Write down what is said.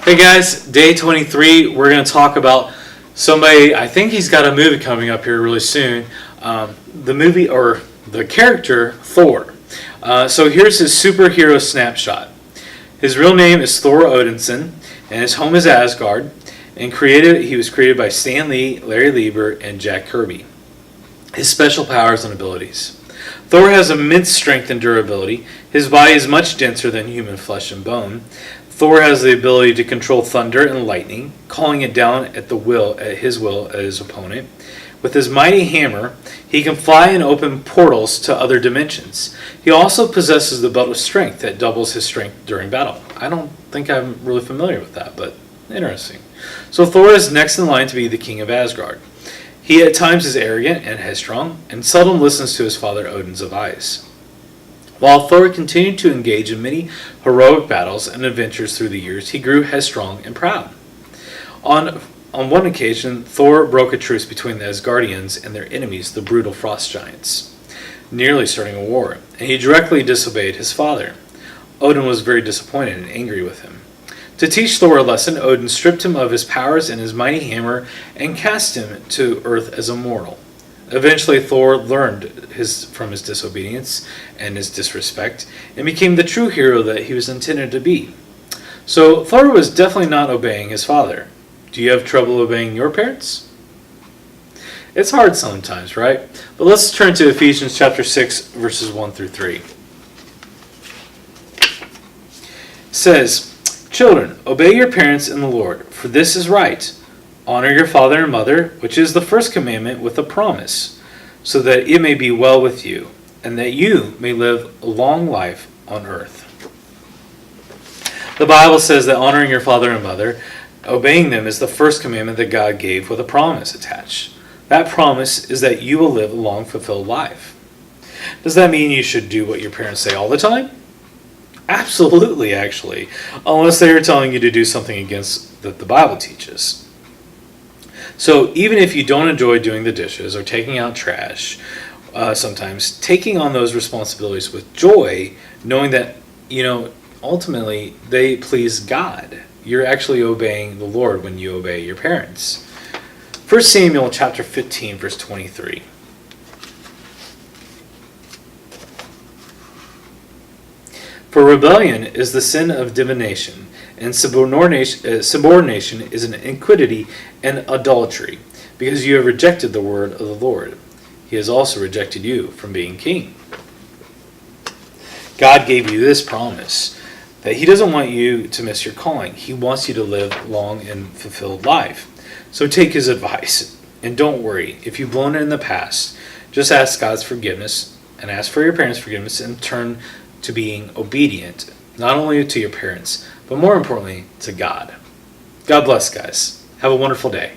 Hey guys, day 23, we're going to talk about somebody, I think he's got a movie coming up here really soon. The movie, or the character, Thor. So here's his superhero snapshot. His real name is Thor Odinson, and his home is Asgard. And he was created by Stan Lee, Larry Lieber, and Jack Kirby. His special powers and abilities. Thor has immense strength and durability. His body is much denser than human flesh and bone. Thor has the ability to control thunder and lightning, calling it down at his opponent. With his mighty hammer, he can fly and open portals to other dimensions. He also possesses the belt of strength that doubles his strength during battle. I don't think I'm really familiar with that, but interesting. So Thor is next in line to be the king of Asgard. He at times is arrogant and headstrong, and seldom listens to his father Odin's advice. While Thor continued to engage in many heroic battles and adventures through the years, he grew headstrong and proud. On one occasion, Thor broke a truce between the Asgardians and their enemies, the brutal frost giants, nearly starting a war, and he directly disobeyed his father. Odin was very disappointed and angry with him. To teach Thor a lesson, Odin stripped him of his powers and his mighty hammer and cast him to earth as a mortal. Eventually, Thor learned from his disobedience and his disrespect and became the true hero that he was intended to be. So, Thor was definitely not obeying his father. Do you have trouble obeying your parents? It's hard sometimes, right? But let's turn to Ephesians chapter 6, verses 1 through 3. It says, "Children, obey your parents in the Lord, for this is right. Honor your father and mother, which is the first commandment with a promise, so that it may be well with you, and that you may live a long life on earth." The Bible says that honoring your father and mother, obeying them, is the first commandment that God gave with a promise attached. That promise is that you will live a long, fulfilled life. Does that mean you should do what your parents say all the time? Absolutely, actually, unless they are telling you to do something against that the Bible teaches. So even if you don't enjoy doing the dishes or taking out trash, sometimes taking on those responsibilities with joy, knowing that, ultimately they please God. You're actually obeying the Lord when you obey your parents. 1 Samuel chapter 15, verse 23. "For rebellion is the sin of divination, and subordination is an iniquity and idolatry, because you have rejected the word of the Lord. He has also rejected you from being king." God gave you this promise, that He doesn't want you to miss your calling. He wants you to live a long and fulfilled life. So take His advice, and don't worry. If you've blown it in the past, just ask God's forgiveness, and ask for your parents' forgiveness, and turn to being obedient, not only to your parents, but more importantly, to God. God bless, guys. Have a wonderful day.